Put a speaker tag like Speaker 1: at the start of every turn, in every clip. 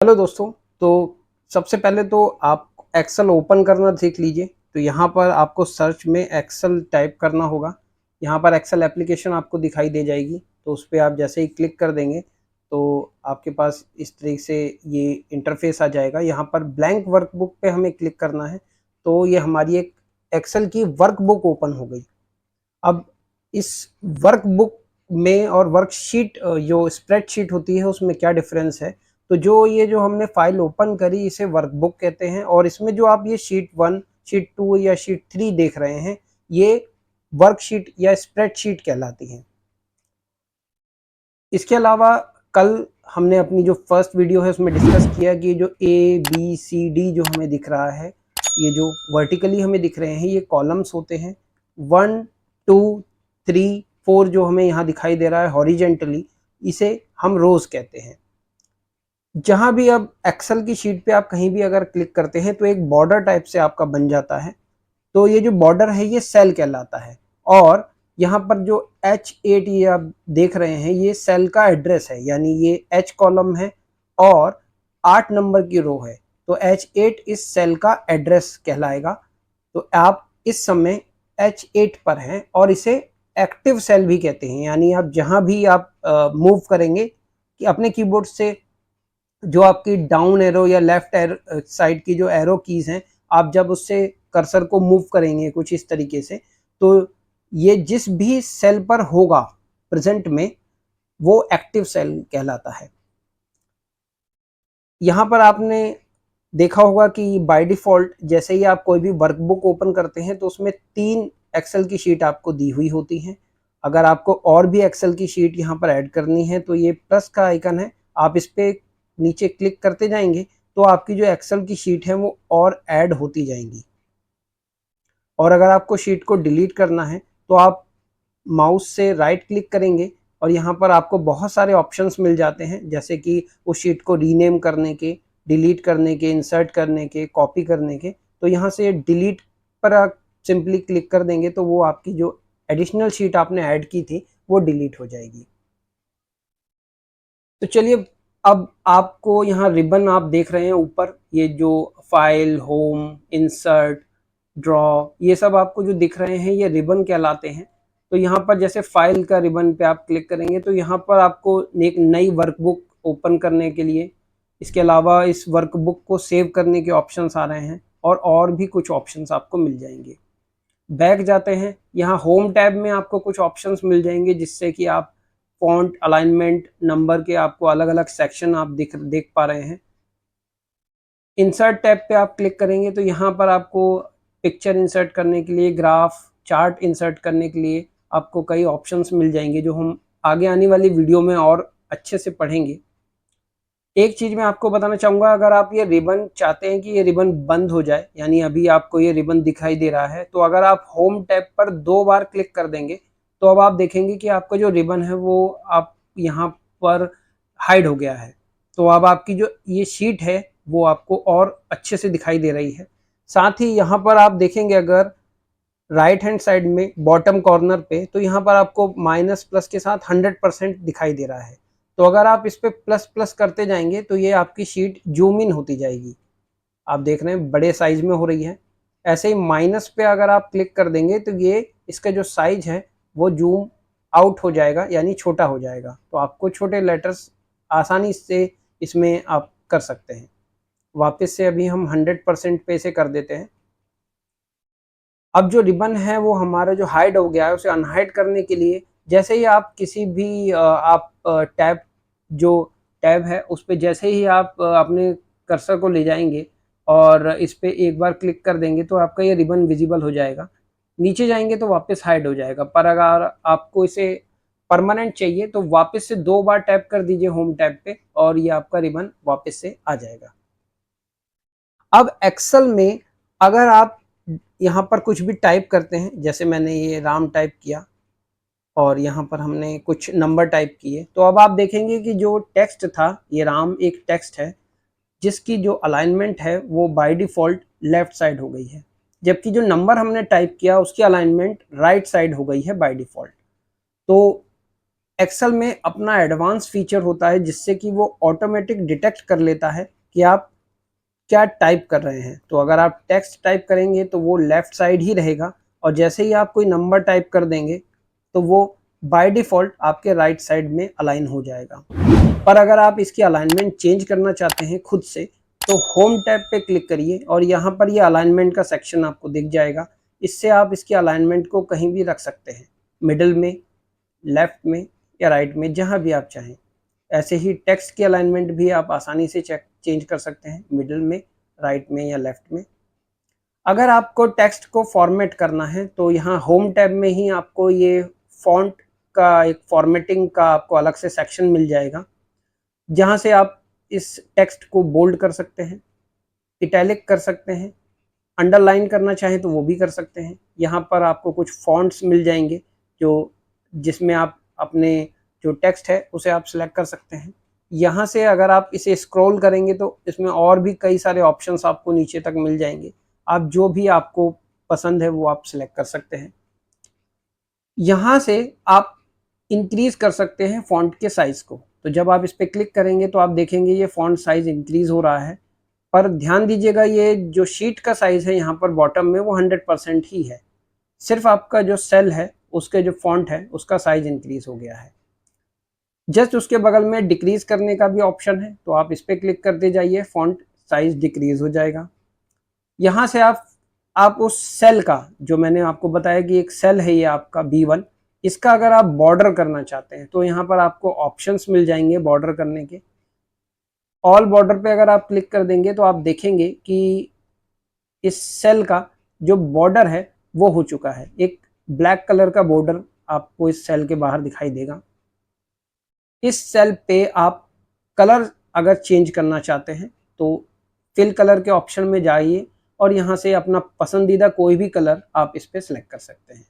Speaker 1: Hello दोस्तों। तो सबसे पहले तो आप एक्सेल ओपन करना सीख लीजिए। तो यहाँ पर आपको सर्च में एक्सेल टाइप करना होगा। यहाँ पर एक्सेल एप्लीकेशन आपको दिखाई दे जाएगी, तो उस पर आप जैसे ही क्लिक कर देंगे तो आपके पास इस तरीके से ये इंटरफेस आ जाएगा। यहाँ पर ब्लैंक वर्कबुक पे हमें क्लिक करना है, तो ये हमारी एक एक्सेल की वर्कबुक ओपन हो गई। अब इस वर्कबुक में और वर्कशीट जो स्प्रेडशीट होती है उसमें क्या डिफरेंस है? तो जो हमने फाइल ओपन करी इसे वर्कबुक कहते हैं, और इसमें जो आप ये शीट 1, शीट 2 या शीट 3 देख रहे हैं, ये वर्कशीट या स्प्रेडशीट कहलाती हैं। इसके अलावा कल हमने अपनी जो फर्स्ट वीडियो है उसमें डिस्कस किया कि जो ए बी सी डी जो हमें दिख रहा है, ये जो वर्टिकली हमें दिख रहे हैं ये कॉलम्स होते हैं। 1 2 3 4 जो हमें यहाँ दिखाई दे रहा है हॉरिजेंटली, इसे हम रोज कहते हैं। जहां भी अब एक्सेल की शीट पे आप कहीं भी अगर क्लिक करते हैं तो एक बॉर्डर टाइप से आपका बन जाता है। तो ये जो बॉर्डर है ये सेल कहलाता है, और यहाँ पर जो H8 ये आप देख रहे हैं ये सेल का एड्रेस है, यानी ये H कॉलम है और 8 नंबर की रो है, तो H8 इस सेल का एड्रेस कहलाएगा। तो आप इस समय H8 पर हैं और इसे एक्टिव सेल भी कहते हैं, यानी आप जहां भी आप मूव करेंगे कि अपने कीबोर्ड से जो आपकी डाउन एरो या लेफ्ट साइड की जो एरो कीज हैं, आप जब उससे कर्सर को मूव करेंगे कुछ इस तरीके से, तो ये जिस भी सेल पर होगा प्रेजेंट में वो एक्टिव सेल कहलाता है। यहाँ पर आपने देखा होगा कि बाय डिफॉल्ट जैसे ही आप कोई भी वर्कबुक ओपन करते हैं तो उसमें 3 एक्सेल की शीट आपको दी हुई होती हैं। अगर आपको और भी एक्सेल की शीट यहाँ पर ऐड करनी है तो ये प्लस का आइकन है, आप इस पे नीचे क्लिक करते जाएंगे तो आपकी जो एक्सेल की शीट है वो और ऐड होती जाएंगी। और अगर आपको शीट को डिलीट करना है तो आप माउस से राइट क्लिक करेंगे और यहाँ पर आपको बहुत सारे ऑप्शंस मिल जाते हैं, जैसे कि उस शीट को रीनेम करने के, डिलीट करने के, इंसर्ट करने के, कॉपी करने के। तो यहाँ से डिलीट पर आप सिंपली क्लिक कर देंगे तो वो आपकी जो एडिशनल शीट आपने ऐड की थी वो डिलीट हो जाएगी। तो चलिए, अब आपको यहाँ रिबन आप देख रहे हैं ऊपर, ये जो फाइल, होम, इंसर्ट, ड्रॉ, ये सब आपको जो दिख रहे हैं ये रिबन कहलाते हैं। तो यहाँ पर जैसे फाइल का रिबन पे आप क्लिक करेंगे तो यहाँ पर आपको एक नई वर्कबुक ओपन करने के लिए, इसके अलावा इस वर्कबुक को सेव करने के ऑप्शंस आ रहे हैं और भी कुछ ऑप्शंस आपको मिल जाएंगे। बैक जाते हैं, यहाँ होम टैब में आपको कुछ ऑप्शंस मिल जाएंगे जिससे कि आप फॉन्ट, अलाइनमेंट, नंबर के आपको अलग अलग सेक्शन आप देख पा रहे हैं। इंसर्ट टैब पे आप क्लिक करेंगे तो यहाँ पर आपको पिक्चर इंसर्ट करने के लिए, ग्राफ, चार्ट इंसर्ट करने के लिए आपको कई ऑप्शंस मिल जाएंगे जो हम आगे आने वाली वीडियो में और अच्छे से पढ़ेंगे। एक चीज मैं आपको बताना चाहूंगा, अगर आप ये रिबन चाहते हैं कि ये रिबन बंद हो जाए, यानी अभी आपको ये रिबन दिखाई दे रहा है, तो अगर आप होम टैब पर 2 बार क्लिक कर देंगे तो अब आप देखेंगे कि आपका जो रिबन है वो आप यहाँ पर हाइड हो गया है। तो अब आपकी जो ये शीट है वो आपको और अच्छे से दिखाई दे रही है। साथ ही यहाँ पर आप देखेंगे अगर राइट हैंड साइड में बॉटम कॉर्नर पे, तो यहाँ पर आपको माइनस प्लस के साथ 100% दिखाई दे रहा है। तो अगर आप इस पे प्लस प्लस करते जाएंगे तो ये आपकी शीट जूम इन होती जाएगी। आप देख रहे हैं बड़े साइज में हो रही है। ऐसे ही माइनस पे अगर आप क्लिक कर देंगे तो ये इसका जो साइज है वो जूम आउट हो जाएगा, यानी छोटा हो जाएगा। तो आपको छोटे लेटर्स आसानी से इसमें आप कर सकते हैं। वापस से अभी हम 100% पे से कर देते हैं। अब जो रिबन है वो हमारा जो हाइड हो गया है उसे अनहाइड करने के लिए, जैसे ही आप किसी भी आप टैब, जो टैब है उस पर जैसे ही आप अपने कर्सर को ले जाएंगे और इस पर एक बार क्लिक कर देंगे तो आपका ये रिबन विजिबल हो जाएगा। नीचे जाएंगे तो वापस हाइड हो जाएगा, पर अगर आपको इसे परमानेंट चाहिए तो वापस से 2 बार टैप कर दीजिए होम टैब पे और ये आपका रिबन वापस से आ जाएगा। अब एक्सेल में अगर आप यहाँ पर कुछ भी टाइप करते हैं, जैसे मैंने ये राम टाइप किया और यहाँ पर हमने कुछ नंबर टाइप किए, तो अब आप देखेंगे कि जो टेक्स्ट था, ये राम एक टेक्स्ट है जिसकी जो अलाइनमेंट है वो बाय डिफ़ॉल्ट लेफ्ट साइड हो गई है, जबकि जो नंबर हमने टाइप किया उसकी अलाइनमेंट राइट साइड हो गई है बाय डिफ़ॉल्ट। तो एक्सेल में अपना एडवांस फीचर होता है जिससे कि वो ऑटोमेटिक डिटेक्ट कर लेता है कि आप क्या टाइप कर रहे हैं। तो अगर आप टेक्स्ट टाइप करेंगे तो वो लेफ्ट साइड ही रहेगा, और जैसे ही आप कोई नंबर टाइप कर देंगे तो वो बाय डिफ़ॉल्ट आपके राइट साइड में अलाइन हो जाएगा। पर अगर आप इसकी अलाइनमेंट चेंज करना चाहते हैं खुद से, तो होम टैब पे क्लिक करिए और यहाँ पर ये अलाइनमेंट का सेक्शन आपको दिख जाएगा। इससे आप इसकी अलाइनमेंट को कहीं भी रख सकते हैं, मिडल में, लेफ्ट में या राइट में, जहाँ भी आप चाहें। ऐसे ही टेक्स्ट की अलाइनमेंट भी आप आसानी से चेंज कर सकते हैं, मिडल में, राइट में या लेफ्ट में। अगर आपको टेक्स्ट को फॉर्मेट करना है तो यहाँ होम टैब में ही आपको ये फॉन्ट का एक फॉर्मेटिंग का आपको अलग से सेक्शन मिल जाएगा, जहाँ से आप इस टेक्स्ट को बोल्ड कर सकते हैं, इटैलिक कर सकते हैं, अंडरलाइन करना चाहें तो वो भी कर सकते हैं। यहाँ पर आपको कुछ फॉन्ट्स मिल जाएंगे जो जिसमें आप अपने जो टेक्स्ट है उसे आप सिलेक्ट कर सकते हैं। यहाँ से अगर आप इसे स्क्रॉल करेंगे तो इसमें और भी कई सारे ऑप्शंस आपको नीचे तक मिल जाएंगे। आप जो भी आपको पसंद है वो आप सिलेक्ट कर सकते हैं। यहाँ से आप इंक्रीज कर सकते हैं फॉन्ट के साइज को। तो जब आप इस पर क्लिक करेंगे तो आप देखेंगे ये फॉन्ट साइज इंक्रीज हो रहा है। पर ध्यान दीजिएगा, ये जो शीट का साइज है यहाँ पर बॉटम में वो 100% ही है। सिर्फ आपका जो सेल है उसके जो फॉन्ट है उसका साइज इंक्रीज हो गया है। जस्ट उसके बगल में डिक्रीज करने का भी ऑप्शन है, तो आप इस पर क्लिक करते जाइए, फॉन्ट साइज डिक्रीज हो जाएगा। यहाँ से आप उस सेल का, जो मैंने आपको बताया कि एक सेल है ये आपका B1, इसका अगर आप बॉर्डर करना चाहते हैं तो यहाँ पर आपको ऑप्शंस मिल जाएंगे बॉर्डर करने के। ऑल बॉर्डर पे अगर आप क्लिक कर देंगे तो आप देखेंगे कि इस सेल का जो बॉर्डर है वो हो चुका है। एक ब्लैक कलर का बॉर्डर आपको इस सेल के बाहर दिखाई देगा। इस सेल पे आप कलर अगर चेंज करना चाहते हैं तो फिल कलर के ऑप्शन में जाइए और यहाँ से अपना पसंदीदा कोई भी कलर आप इस पे सिलेक्ट कर सकते हैं।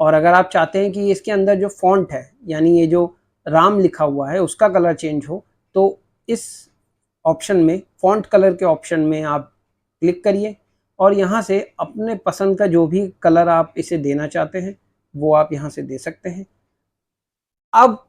Speaker 1: और अगर आप चाहते हैं कि इसके अंदर जो फॉन्ट है, यानी ये जो राम लिखा हुआ है, उसका कलर चेंज हो, तो इस ऑप्शन में, फॉन्ट कलर के ऑप्शन में आप क्लिक करिए और यहाँ से अपने पसंद का जो भी कलर आप इसे देना चाहते हैं वो आप यहाँ से दे सकते हैं। अब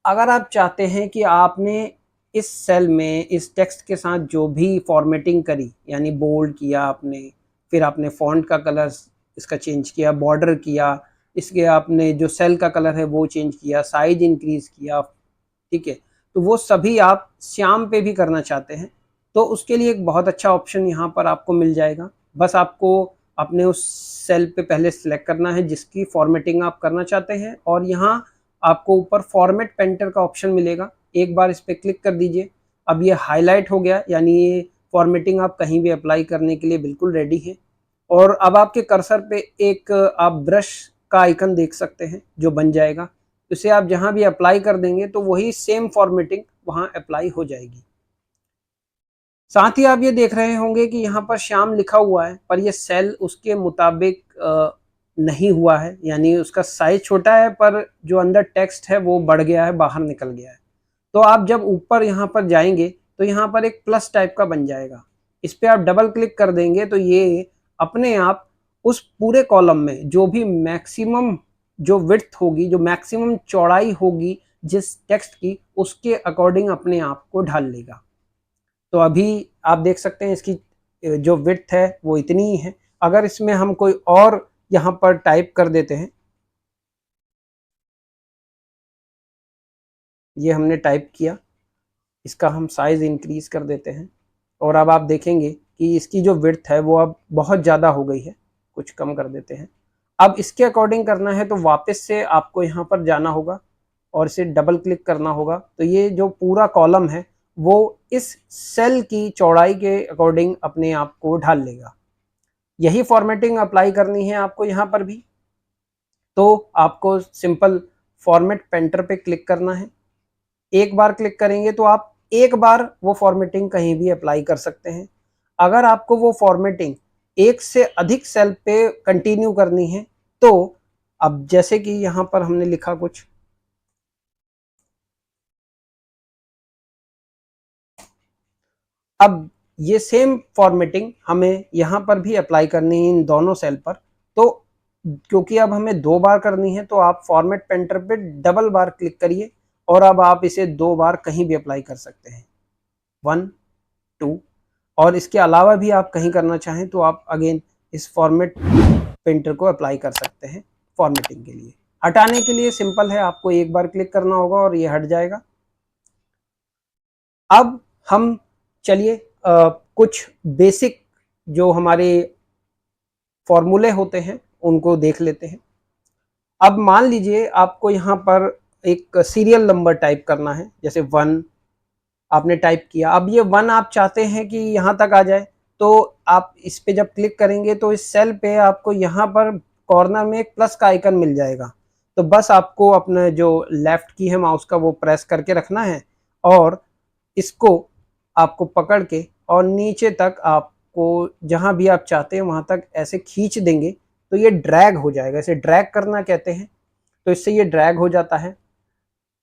Speaker 1: अगर आप चाहते हैं कि आपने इस सेल में इस टेक्स्ट के साथ जो भी फॉर्मेटिंग करी, यानी बोल्ड किया आपने, फिर आपने फॉन्ट का कलर इसका चेंज किया, बॉर्डर किया, इसके आपने जो सेल का कलर है वो चेंज किया, साइज इंक्रीज किया, ठीक है, तो वो सभी आप श्याम पे भी करना चाहते हैं तो उसके लिए एक बहुत अच्छा ऑप्शन यहाँ पर आपको मिल जाएगा। बस आपको अपने उस सेल पे पहले सिलेक्ट करना है जिसकी फॉर्मेटिंग आप करना चाहते हैं, और यहाँ आपको ऊपर फॉर्मेट पेंटर का ऑप्शन मिलेगा, एक बार इस पर क्लिक कर दीजिए। अब ये हाईलाइट हो गया, यानी ये फॉर्मेटिंग आप कहीं भी अप्लाई करने के लिए बिल्कुल रेडी है। और अब आपके कर्सर पे एक आप ब्रश का आइकन देख सकते हैं जो बन जाएगा, इसे आप जहां भी अप्लाई कर देंगे तो वही सेम फॉर्मेटिंग वहां अप्लाई हो जाएगी। साथ ही आप ये देख रहे होंगे कि यहाँ पर श्याम लिखा हुआ है पर ये सेल उसके मुताबिक नहीं हुआ है, यानी उसका साइज छोटा है पर जो अंदर टेक्स्ट है वो बढ़ गया है, बाहर निकल गया है। तो आप जब ऊपर यहाँ पर जाएंगे तो यहाँ पर एक प्लस टाइप का बन जाएगा, इस पर आप डबल क्लिक कर देंगे तो ये अपने आप उस पूरे कॉलम में जो भी मैक्सिमम जो विड्थ होगी, जो मैक्सिमम चौड़ाई होगी जिस टेक्स्ट की, उसके अकॉर्डिंग अपने आप को ढाल लेगा। तो अभी आप देख सकते हैं इसकी जो विड्थ है वो इतनी ही है। अगर इसमें हम कोई और यहाँ पर टाइप कर देते हैं, ये हमने टाइप किया, इसका हम साइज इंक्रीज कर देते हैं और अब आप देखेंगे कि इसकी जो विड्थ है वो अब बहुत ज़्यादा हो गई है, कुछ कम कर देते हैं। अब इसके अकॉर्डिंग करना है तो वापस से आपको यहाँ पर जाना होगा और इसे डबल क्लिक करना होगा, तो ये जो पूरा कॉलम है वो इस सेल की चौड़ाई के अकॉर्डिंग अपने आप को ढाल लेगा। यही फॉर्मेटिंग अप्लाई करनी है आपको यहाँ पर भी। तो आपको सिंपल फॉर्मेट पेंटर पे क्लिक करना है, एक बार क्लिक करेंगे तो आप एक बार वो फॉर्मेटिंग कहीं भी अप्लाई कर सकते हैं। अगर आपको वो फॉर्मेटिंग एक से अधिक सेल पे कंटिन्यू करनी है तो अब जैसे कि यहाँ पर हमने लिखा कुछ, अब ये सेम फॉर्मेटिंग हमें यहाँ पर भी अप्लाई करनी है इन दोनों सेल पर। तो क्योंकि अब हमें 2 बार करनी है तो आप फॉर्मेट पेंटर पे डबल बार क्लिक करिए और अब आप इसे 2 बार कहीं भी अप्लाई कर सकते हैं, 1 2। और इसके अलावा भी आप कहीं करना चाहें तो आप अगेन इस फॉर्मेट प्रिंटर को अप्लाई कर सकते हैं फॉर्मेटिंग के लिए। हटाने के लिए सिंपल है, आपको एक बार क्लिक करना होगा और ये हट जाएगा। अब हम चलिए कुछ बेसिक जो हमारे फॉर्मूले होते हैं उनको देख लेते हैं। अब मान लीजिए आपको यहाँ पर एक सीरियल नंबर टाइप करना है, जैसे 1 आपने टाइप किया। अब ये 1 आप चाहते हैं कि यहाँ तक आ जाए, तो आप इस पे जब क्लिक करेंगे तो इस सेल पे आपको यहाँ पर कॉर्नर में एक प्लस का आइकन मिल जाएगा। तो बस आपको अपने जो लेफ्ट की है माउस का वो प्रेस करके रखना है और इसको आपको पकड़ के और नीचे तक आपको जहां भी आप चाहते हैं वहां तक ऐसे खींच देंगे तो ये ड्रैग हो जाएगा। इसे ड्रैग करना कहते हैं। तो इससे ये ड्रैग हो जाता है।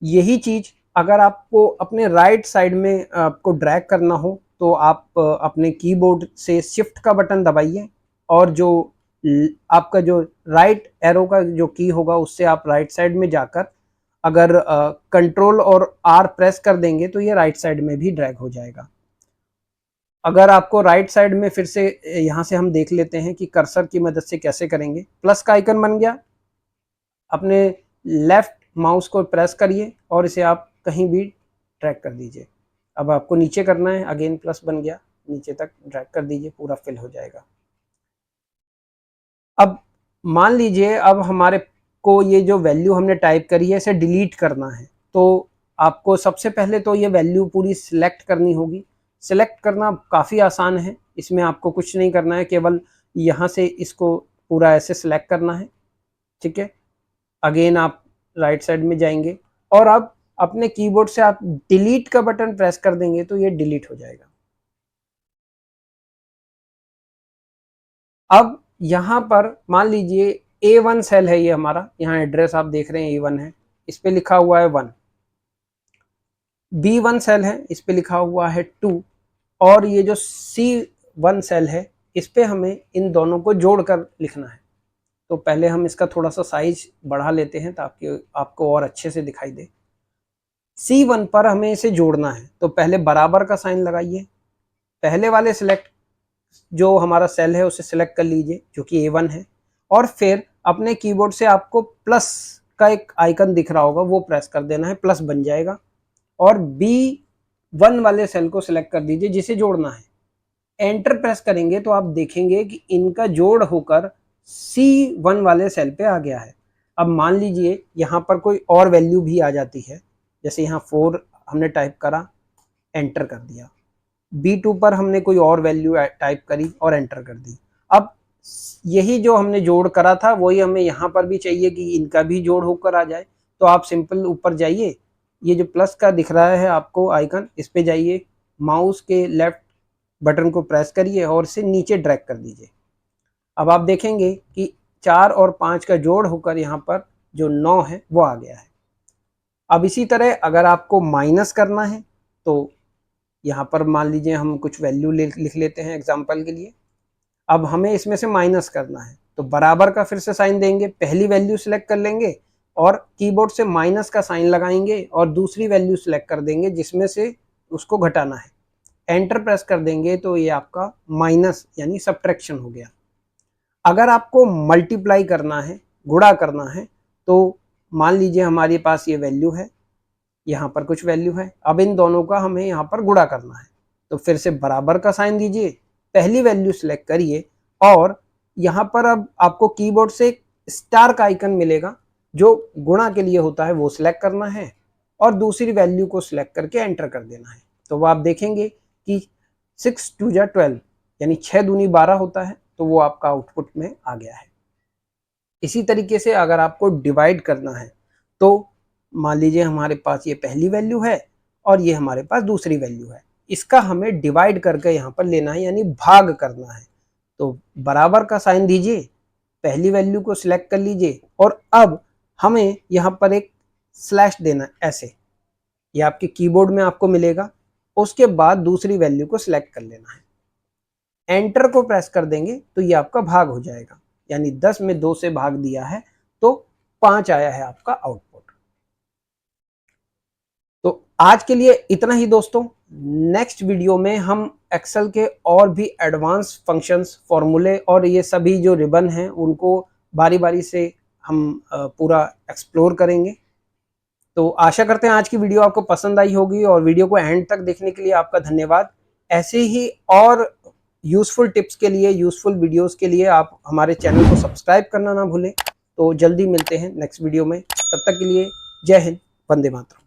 Speaker 1: यही चीज अगर आपको अपने राइट साइड में आपको ड्रैग करना हो तो आप अपने कीबोर्ड से शिफ्ट का बटन दबाइए और जो आपका जो राइट एरो का जो की होगा उससे आप राइट साइड में जाकर अगर कंट्रोल और आर प्रेस कर देंगे तो ये राइट साइड में भी ड्रैग हो जाएगा। अगर आपको राइट साइड में फिर से यहाँ से हम देख लेते हैं कि कर्सर की मदद से कैसे करेंगे। प्लस का आइकन बन गया, अपने लेफ्ट माउस को प्रेस करिए और इसे आप कहीं भी ड्रैग कर दीजिए। अब आपको नीचे करना है, अगेन प्लस बन गया, नीचे तक ड्रैग कर दीजिए, पूरा फिल हो जाएगा। अब मान लीजिए अब हमारे को ये जो वैल्यू हमने टाइप करी है इसे डिलीट करना है, तो आपको सबसे पहले तो ये वैल्यू पूरी सिलेक्ट करनी होगी। सिलेक्ट करना काफ़ी आसान है, इसमें आपको कुछ नहीं करना है, केवल यहाँ से इसको पूरा ऐसे सिलेक्ट करना है। ठीक है, अगेन आप राइट साइड में जाएंगे और अब अपने कीबोर्ड से आप डिलीट का बटन प्रेस कर देंगे तो ये डिलीट हो जाएगा। अब यहाँ पर मान लीजिए A1 सेल है, ये हमारा यहाँ एड्रेस आप देख रहे हैं A1 है, इस पे लिखा हुआ है 1। B1 सेल है, इस पे लिखा हुआ है 2 और ये जो C1 सेल है इस पे हमें इन दोनों को जोड़कर लिखना है। तो पहले हम इसका थोड़ा सा साइज बढ़ा लेते हैं ताकि आपको और अच्छे से दिखाई दे। C1 पर हमें इसे जोड़ना है, तो पहले बराबर का साइन लगाइए। पहले वाले सिलेक्ट जो हमारा सेल है उसे सिलेक्ट कर लीजिए जो कि A1 है और फिर अपने कीबोर्ड से आपको प्लस का एक आइकन दिख रहा होगा वो प्रेस कर देना है, प्लस बन जाएगा। और B1 वाले सेल को सिलेक्ट कर दीजिए जिसे जोड़ना है। एंटर प्रेस करेंगे तो आप देखेंगे कि इनका जोड़ होकर C1 वाले सेल पे आ गया है। अब मान लीजिए यहाँ पर कोई और वैल्यू भी आ जाती है, जैसे यहाँ 4 हमने टाइप करा, एंटर कर दिया। B2 पर हमने कोई और वैल्यू टाइप करी और एंटर कर दी। अब यही जो हमने जोड़ करा था वही हमें यहाँ पर भी चाहिए कि इनका भी जोड़ होकर आ जाए। तो आप सिंपल ऊपर जाइए, ये जो प्लस का दिख रहा है आपको आइकन, इस पे जाइए, माउस के लेफ्ट बटन को प्रेस करिए और इसे नीचे ड्रैग कर दीजिए। अब आप देखेंगे कि 4 और 5 का जोड़ होकर यहाँ पर जो 9 है वो आ गया है। अब इसी तरह अगर आपको माइनस करना है तो यहाँ पर मान लीजिए हम कुछ वैल्यू लिख लेते हैं एग्जाम्पल के लिए। अब हमें इसमें से माइनस करना है तो बराबर का फिर से साइन देंगे, पहली वैल्यू सिलेक्ट कर लेंगे और कीबोर्ड से माइनस का साइन लगाएंगे और दूसरी वैल्यू सिलेक्ट कर देंगे जिसमें से उसको घटाना है। एंटर प्रेस कर देंगे तो ये आपका माइनस यानी सब्ट्रैक्शन हो गया। अगर आपको मल्टीप्लाई करना है, गुणा करना है, तो मान लीजिए हमारे पास ये वैल्यू है, यहाँ पर कुछ वैल्यू है, अब इन दोनों का हमें यहाँ पर गुणा करना है। तो फिर से बराबर का साइन दीजिए, पहली वैल्यू सिलेक्ट करिए और यहाँ पर अब आपको कीबोर्ड से स्टार का आइकन मिलेगा जो गुणा के लिए होता है, वो सिलेक्ट करना है और दूसरी वैल्यू को सिलेक्ट करके एंटर कर देना है। तो वो आप देखेंगे कि 6 2 जा 12 यानी 6 दूनी 12 होता है, तो वो आपका आउटपुट में आ गया है। इसी तरीके से अगर आपको डिवाइड करना है तो मान लीजिए हमारे पास ये पहली वैल्यू है और ये हमारे पास दूसरी वैल्यू है, इसका हमें डिवाइड करके यहाँ पर लेना है यानी भाग करना है। तो बराबर का साइन दीजिए, पहली वैल्यू को सिलेक्ट कर लीजिए और अब हमें यहाँ पर एक स्लैश देना है ऐसे, ये आपके कीबोर्ड में आपको मिलेगा। उसके बाद दूसरी वैल्यू को सिलेक्ट कर लेना है, एंटर को प्रेस कर देंगे तो ये आपका भाग हो जाएगा, यानी 10 में 2 से भाग दिया है तो 5 आया है आपका आउटपुट। तो आज के लिए इतना ही दोस्तों। नेक्स्ट वीडियो में हम एक्सेल के और भी एडवांस फंक्शंस, फॉर्मूले और ये सभी जो रिबन हैं उनको बारी बारी से हम पूरा एक्सप्लोर करेंगे। तो आशा करते हैं आज की वीडियो आपको पसंद आई होगी और वीडियो को एंड तक देखने के लिए आपका धन्यवाद। ऐसे ही और यूज़फुल टिप्स के लिए, यूज़फुल वीडियोस के लिए आप हमारे चैनल को सब्सक्राइब करना ना भूलें। तो जल्दी मिलते हैं नेक्स्ट वीडियो में, तब तक के लिए जय हिंद, वंदे मातरम।